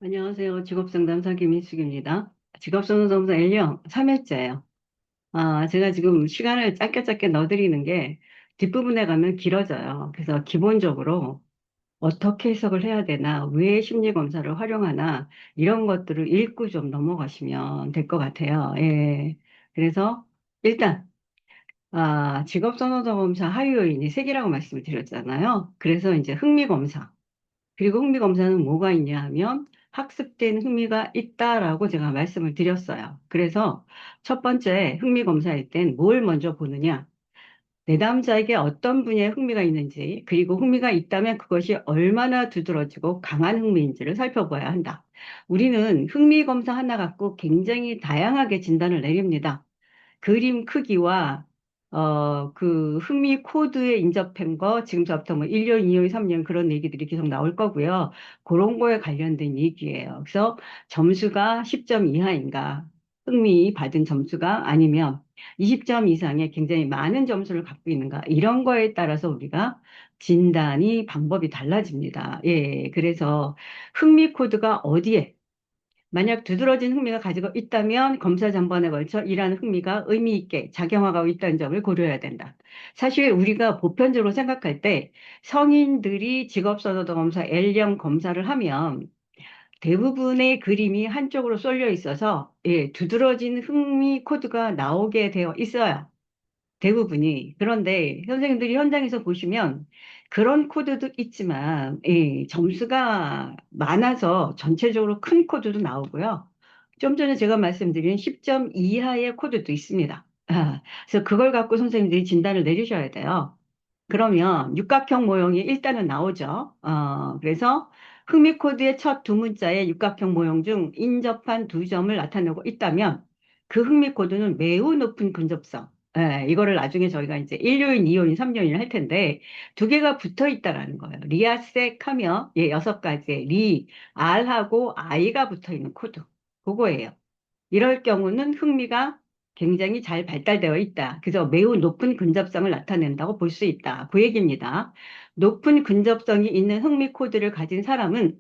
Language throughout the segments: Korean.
안녕하세요. 직업상담사 김인숙입니다. 직업상담사 L형 3회째예요. 제가 지금 시간을 짧게 넣어드리는 게 뒷부분에 가면 길어져요. 그래서 기본적으로 어떻게 해석을 해야 되나, 왜 심리검사를 활용하나, 이런 것들을 읽고 좀 넘어가시면 될 것 같아요. 예. 그래서 일단, 직업선호도검사 하위 요인이 세 개라고 말씀을 드렸잖아요. 그래서 이제 흥미검사. 그리고 흥미검사는 뭐가 있냐 하면 학습된 흥미가 있다라고 제가 말씀을 드렸어요. 그래서 첫 번째 흥미검사일 땐 뭘 먼저 보느냐? 내담자에게 어떤 분야에 흥미가 있는지, 그리고 흥미가 있다면 그것이 얼마나 두드러지고 강한 흥미인지를 살펴봐야 한다. 우리는 흥미검사 하나 갖고 굉장히 다양하게 진단을 내립니다. 그림 크기와 그 흥미 코드에 인접한 거 지금부터 뭐 1년, 2년, 3년 그런 얘기들이 계속 나올 거고요. 그런 거에 관련된 얘기예요. 그래서 점수가 10점 이하인가, 흥미 받은 점수가 아니면 20점 이상의 굉장히 많은 점수를 갖고 있는가, 이런 거에 따라서 우리가 진단이 방법이 달라집니다. 예, 그래서 흥미 코드가 어디에 만약 두드러진 흥미가 가지고 있다면 검사 전반에 걸쳐 이러한 흥미가 의미 있게 작용하고 있다는 점을 고려해야 된다. 사실 우리가 보편적으로 생각할 때 성인들이 직업선호도 검사 L형 검사를 하면 대부분의 그림이 한쪽으로 쏠려 있어서 예, 두드러진 흥미 코드가 나오게 되어 있어요. 대부분이. 그런데 선생님들이 현장에서 보시면 그런 코드도 있지만, 점수가 많아서 전체적으로 큰 코드도 나오고요. 좀 전에 제가 말씀드린 10점 이하의 코드도 있습니다. 그래서 그걸 갖고 선생님들이 진단을 내리셔야 돼요. 그러면 육각형 모형이 일단은 나오죠. 그래서 흥미 코드의 첫 두 문자에 육각형 모형 중 인접한 두 점을 나타내고 있다면 그 흥미 코드는 매우 높은 근접성. 이거를 나중에 저희가 이제 1요인, 2요인, 3요인을 할 텐데 두 개가 붙어 있다라는 거예요. 리아색 하며 예, 여섯 가지의 리, 알하고 아이가 붙어 있는 코드. 그거예요. 이럴 경우는 흥미가 굉장히 잘 발달되어 있다. 그래서 매우 높은 근접성을 나타낸다고 볼 수 있다. 그 얘기입니다. 높은 근접성이 있는 흥미 코드를 가진 사람은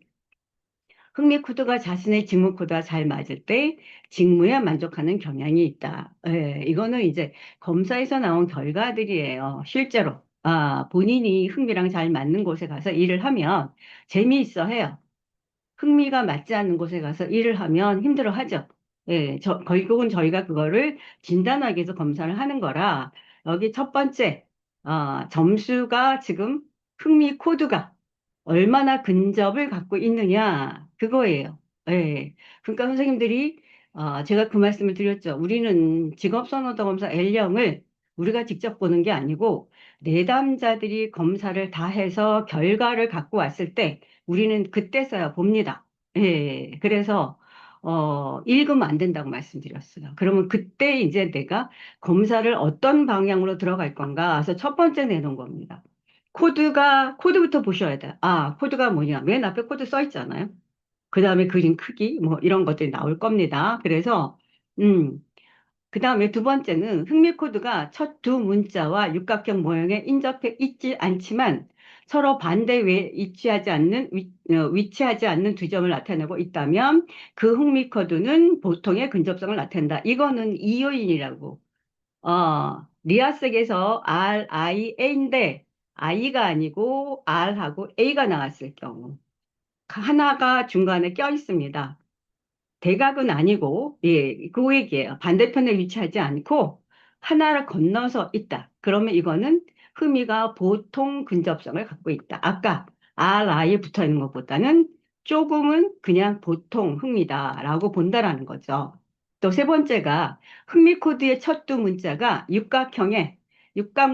흥미 코드가 자신의 직무 코드와 잘 맞을 때 직무에 만족하는 경향이 있다. 이거는 이제 검사에서 나온 결과들이에요. 실제로. 본인이 흥미랑 잘 맞는 곳에 가서 일을 하면 재미있어 해요. 흥미가 맞지 않는 곳에 가서 일을 하면 힘들어 하죠. 예, 결국은 저희가 그거를 진단하기 위해서 검사를 하는 거라, 여기 첫 번째, 점수가 지금 흥미 코드가 얼마나 근접을 갖고 있느냐, 그거예요. 예. 그러니까 선생님들이, 제가 그 말씀을 드렸죠. 우리는 직업선호도 검사 L형을 우리가 직접 보는 게 아니고, 내담자들이 검사를 다 해서 결과를 갖고 왔을 때, 우리는 그때서야 봅니다. 예, 그래서, 읽으면 안 된다고 말씀드렸어요. 그러면 그때 이제 내가 검사를 어떤 방향으로 들어갈 건가. 그래서 첫 번째 내놓은 겁니다. 코드부터 보셔야 돼요. 코드가 뭐냐. 맨 앞에 코드 써 있잖아요. 그 다음에 그림 크기, 뭐 이런 것들이 나올 겁니다. 그래서, 음, 그 다음에 두 번째는 흥미 코드가 첫 두 문자와 육각형 모형에 인접해 있지 않지만 서로 반대 위치하지 않는 두 점을 나타내고 있다면 그 흥미 코드는 보통의 근접성을 나타낸다. 이거는 이요인이라고. 리아색에서 R, I, A인데 I가 아니고 R하고 A가 나왔을 경우 하나가 중간에 껴 있습니다. 대각은 아니고, 예, 그 얘기예요. 반대편에 위치하지 않고 하나를 건너서 있다. 그러면 이거는 흠이가 보통 근접성을 갖고 있다. 아까 RI에 붙어 있는 것보다는 조금은 그냥 보통 흠이다라고 본다라는 거죠. 또 세 번째가 흥미 코드의 첫 두 문자가 육각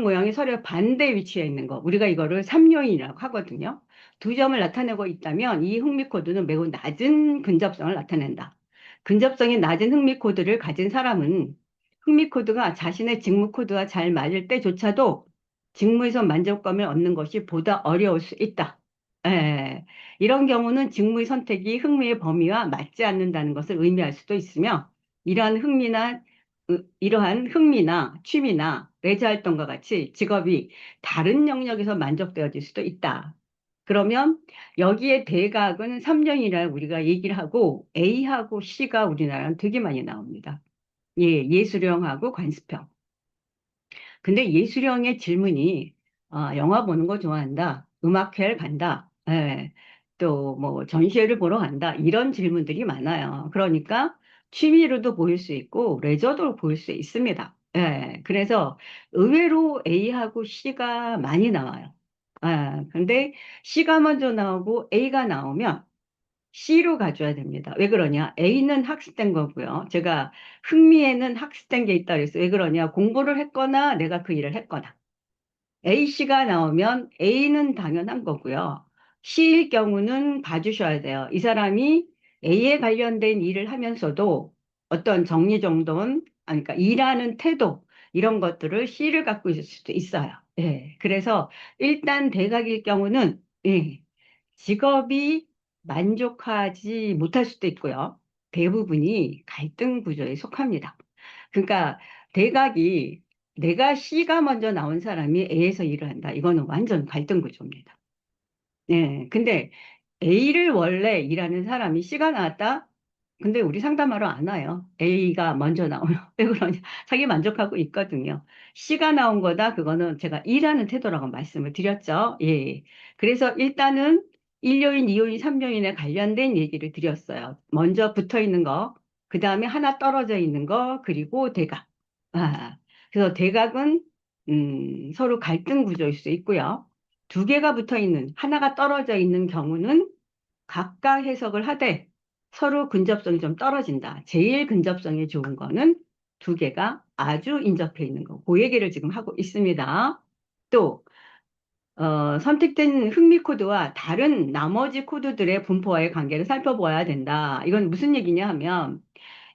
모양의 서로 반대 위치에 있는 거. 우리가 이거를 삼요인이라고 하거든요. 두 점을 나타내고 있다면 이 흥미 코드는 매우 낮은 근접성을 나타낸다. 근접성이 낮은 흥미 코드를 가진 사람은 흥미 코드가 자신의 직무 코드와 잘 맞을 때조차도 직무에서 만족감을 얻는 것이 보다 어려울 수 있다. 이런 경우는 직무의 선택이 흥미의 범위와 맞지 않는다는 것을 의미할 수도 있으며 이러한 흥미나 취미나 레저 활동과 같이 직업이 다른 영역에서 만족되어질 수도 있다. 그러면 여기에 대각은 3년이라 우리가 얘기를 하고 A하고 C가 우리나라는 되게 많이 나옵니다. 예, 예술형하고 관습형. 근데 예술형의 질문이 영화 보는 거 좋아한다, 음악회를 간다, 예, 또 뭐 전시회를 보러 간다 이런 질문들이 많아요. 그러니까 취미로도 보일 수 있고 레저도 보일 수 있습니다. 예, 그래서 의외로 A하고 C가 많이 나와요. 근데 C가 먼저 나오고 A가 나오면 C로 가줘야 됩니다. 왜 그러냐? A는 학습된 거고요. 제가 흥미에는 학습된 게 있다 그랬어요. 왜 그러냐? 공부를 했거나 내가 그 일을 했거나. A씨가 나오면 A는 당연한 거고요. C일 경우는 봐주셔야 돼요. 이 사람이 A에 관련된 일을 하면서도 어떤 정리정돈, 그러니까 일하는 태도, 이런 것들을 C를 갖고 있을 수도 있어요. 예. 그래서 일단 대각일 경우는, 예, 직업이 만족하지 못할 수도 있고요. 대부분이 갈등 구조에 속합니다. 그러니까 대각이 내가 C가 먼저 나온 사람이 A에서 일을 한다. 이거는 완전 갈등 구조입니다. 네, 근데 A를 원래 일하는 사람이 C가 나왔다? 근데 우리 상담하러 안 와요. A가 먼저 나오면. 왜 그러냐? 자기 만족하고 있거든요. C가 나온 거다. 그거는 제가 일하는 태도라고 말씀을 드렸죠. 예. 그래서 일단은 1요인, 2요인, 3요인에 관련된 얘기를 드렸어요. 먼저 붙어 있는 거, 그 다음에 하나 떨어져 있는 거, 그리고 대각. 아, 그래서 대각은 서로 갈등 구조일 수 있고요. 두 개가 붙어 있는, 하나가 떨어져 있는 경우는 각각 해석을 하되 서로 근접성이 좀 떨어진다. 제일 근접성이 좋은 거는 두 개가 아주 인접해 있는 거. 그 얘기를 지금 하고 있습니다. 또, 선택된 흥미 코드와 다른 나머지 코드들의 분포와의 관계를 살펴봐야 된다. 이건 무슨 얘기냐 하면,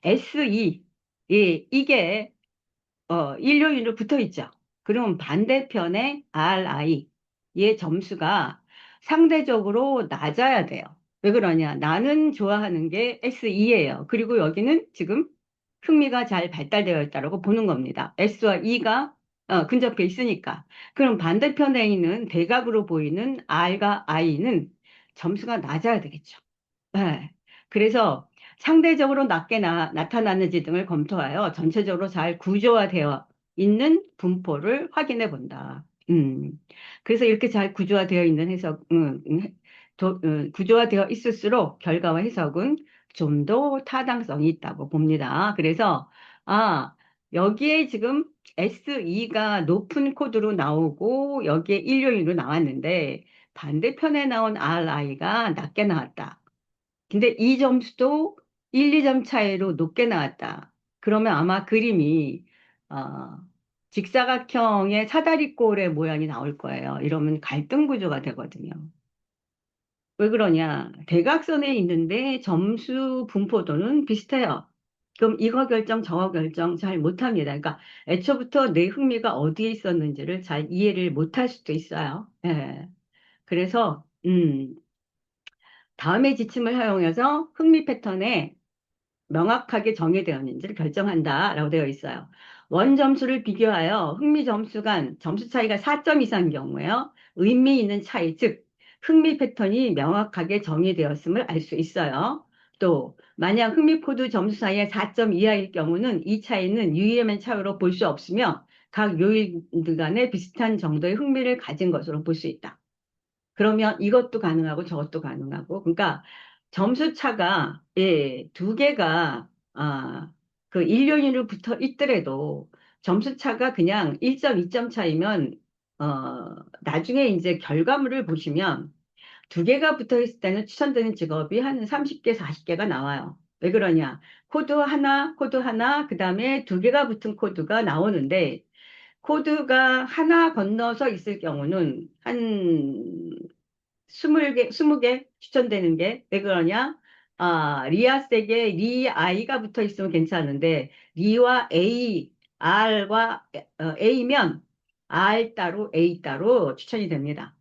SE, 예, 이게 일요일로 붙어 있죠. 그럼 반대편에 RI, 얘 점수가 상대적으로 낮아야 돼요. 왜 그러냐? 나는 좋아하는 게 S2예요. 그리고 여기는 지금 흥미가 잘 발달되어 있다고 보는 겁니다. S와 E가 근접해 있으니까. 그럼 반대편에 있는 대각으로 보이는 R과 I는 점수가 낮아야 되겠죠. 네. 그래서 상대적으로 낮게 나타나는지 등을 검토하여 전체적으로 잘 구조화되어 있는 분포를 확인해 본다. 그래서 이렇게 잘 구조화되어 있는 해석, 구조화되어 있을수록 결과와 해석은 좀 더 타당성이 있다고 봅니다. 그래서, 아, 여기에 지금 SE가 높은 코드로 나오고, 여기에 일요일로 나왔는데, 반대편에 나온 RI가 낮게 나왔다. 근데 이 점수도 1, 2점 차이로 높게 나왔다. 그러면 아마 그림이 어, 직사각형의 사다리꼴의 모양이 나올 거예요. 이러면 갈등 구조가 되거든요. 왜 그러냐? 대각선에 있는데 점수 분포도는 비슷해요. 그럼 이거 결정 저거 결정 잘 못합니다. 그러니까 애초부터 내 흥미가 어디에 있었는지를 잘 이해를 못할 수도 있어요. 예. 그래서 다음의 지침을 사용해서 흥미 패턴에 명확하게 정의되었는지를 결정한다라고 되어 있어요. 원 점수를 비교하여 흥미 점수 간 점수 차이가 4점 이상인 경우에요. 의미 있는 차이, 즉 흥미 패턴이 명확하게 정의되었음을 알 수 있어요. 또 만약 흥미 코드 점수 사이에 4점 이하일 경우는 이 차이는 유의미한 차이로 볼 수 없으며 각 요인들 간에 비슷한 정도의 흥미를 가진 것으로 볼 수 있다. 그러면 이것도 가능하고 저것도 가능하고, 그러니까 점수 차가, 예, 두 개가, 그 1년위로 붙어 있더라도 점수 차가 그냥 1점, 2점 차이면, 나중에 이제 결과물을 보시면 두 개가 붙어 있을 때는 추천되는 직업이 한 30개, 40개가 나와요. 왜 그러냐? 코드 하나, 그 다음에 두 개가 붙은 코드가 나오는데, 코드가 하나 건너서 있을 경우는 한 20개 추천되는 게 왜 그러냐? 리아색에 리 I가 붙어 있으면 괜찮은데, 리와 A, R과 A면 R 따로 A 따로 추천이 됩니다.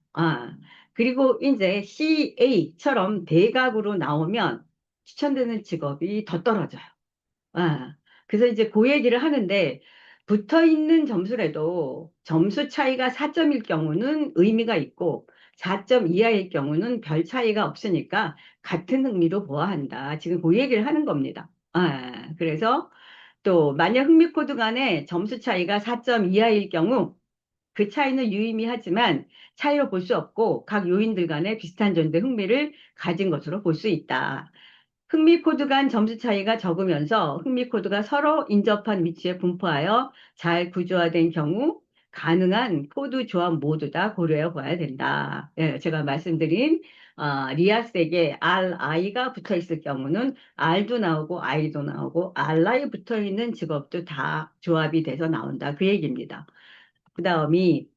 그리고 이제 CA처럼 대각으로 나오면 추천되는 직업이 더 떨어져요. 그래서 이제 그 얘기를 하는데, 붙어 있는 점수라도 점수 차이가 4점일 경우는 의미가 있고, 4점 이하일 경우는 별 차이가 없으니까 같은 흥미로 보아한다. 지금 그 얘기를 하는 겁니다. 그래서 또 만약 흥미 코드 간의 점수 차이가 4점 이하일 경우 그 차이는 유의미하지만 차이로 볼 수 없고 각 요인들 간에 비슷한 정도의 흥미를 가진 것으로 볼 수 있다. 흥미 코드 간 점수 차이가 적으면서 흥미 코드가 서로 인접한 위치에 분포하여 잘 구조화된 경우 가능한 코드 조합 모두 다 고려해 봐야 된다. 예, 제가 말씀드린 리아스에게 RI가 붙어 있을 경우는 R도 나오고 I도 나오고 RI 붙어 있는 직업도 다 조합이 돼서 나온다. 그 얘기입니다. 그 다음이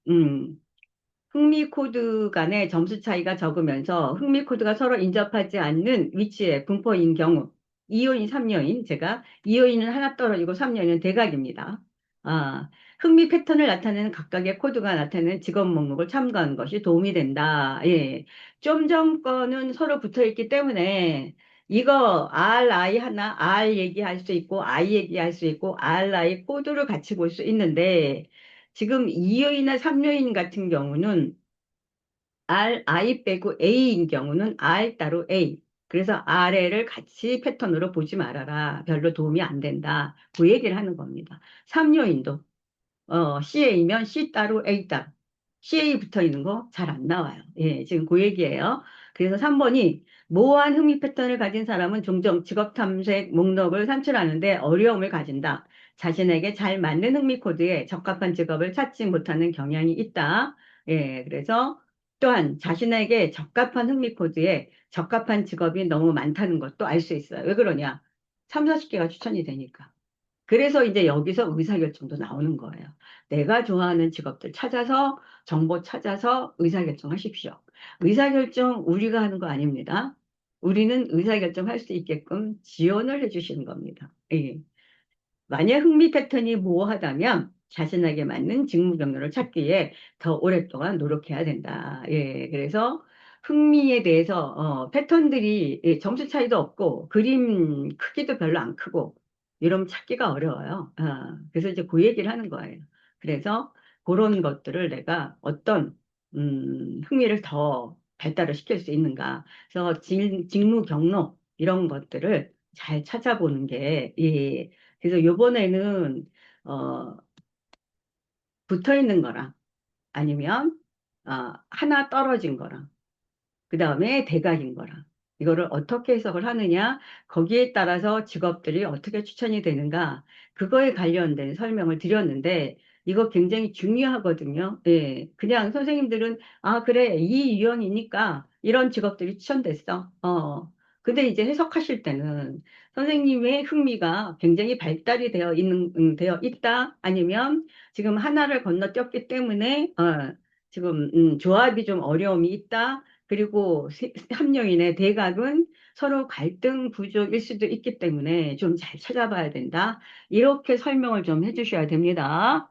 흥미 코드 간의 점수 차이가 적으면서 흥미 코드가 서로 인접하지 않는 위치의 분포인 경우 2요인, 3요인 제가 2요인은 하나 떨어지고 3요인은 대각입니다. 아, 흥미 패턴을 나타내는 각각의 코드가 나타내는 직업 목록을 참고하는 것이 도움이 된다. 예. 좀 전 거는 서로 붙어 있기 때문에 이거 RI 하나 R 얘기할 수 있고 I 얘기할 수 있고 RI 코드를 같이 볼 수 있는데 지금 2요인이나 3요인 같은 경우는 I 빼고 A인 경우는 R 따로 A. 그래서 RL을 같이 패턴으로 보지 말아라. 별로 도움이 안 된다. 그 얘기를 하는 겁니다. 3요인도 CA면 C 따로 A 따로. CA 붙어 있는 거 잘 안 나와요. 예, 지금 그 얘기예요. 그래서 3번이 모호한 흥미 패턴을 가진 사람은 종종 직업 탐색 목록을 산출하는데 어려움을 가진다. 자신에게 잘 맞는 흥미 코드에 적합한 직업을 찾지 못하는 경향이 있다. 예, 그래서 또한 자신에게 적합한 흥미 코드에 적합한 직업이 너무 많다는 것도 알 수 있어요. 왜 그러냐? 3, 40개가 추천이 되니까. 그래서 이제 여기서 의사결정도 나오는 거예요. 내가 좋아하는 직업들 찾아서, 정보 찾아서 의사결정하십시오. 의사결정 우리가 하는 거 아닙니다. 우리는 의사결정할 수 있게끔 지원을 해주시는 겁니다. 예. 만약 흥미 패턴이 모호하다면 자신에게 맞는 직무 경로를 찾기 위해 더 오랫동안 노력해야 된다. 예, 그래서 흥미에 대해서 패턴들이 점수 차이도 없고 그림 크기도 별로 안 크고 이러면 찾기가 어려워요. 그래서 이제 그 얘기를 하는 거예요. 그래서 그런 것들을 내가 어떤 흥미를 더 발달을 시킬 수 있는가. 그래서 직무 경로 이런 것들을 잘 찾아보는 게 예, 그래서 요번에는 어, 붙어 있는 거랑 아니면 하나 떨어진 거랑 그 다음에 대각인 거랑 이거를 어떻게 해석을 하느냐 거기에 따라서 직업들이 어떻게 추천이 되는가 그거에 관련된 설명을 드렸는데 이거 굉장히 중요하거든요. 예, 그냥 선생님들은 그래 이 유형이니까 이런 직업들이 추천됐어. 근데 이제 해석하실 때는 선생님의 흥미가 굉장히 발달이 되어 있다 아니면 지금 하나를 건너뛰었기 때문에 지금 조합이 좀 어려움이 있다. 그리고 합력인의 대각은 서로 갈등 구조일 수도 있기 때문에 좀 잘 찾아봐야 된다. 이렇게 설명을 좀 해주셔야 됩니다.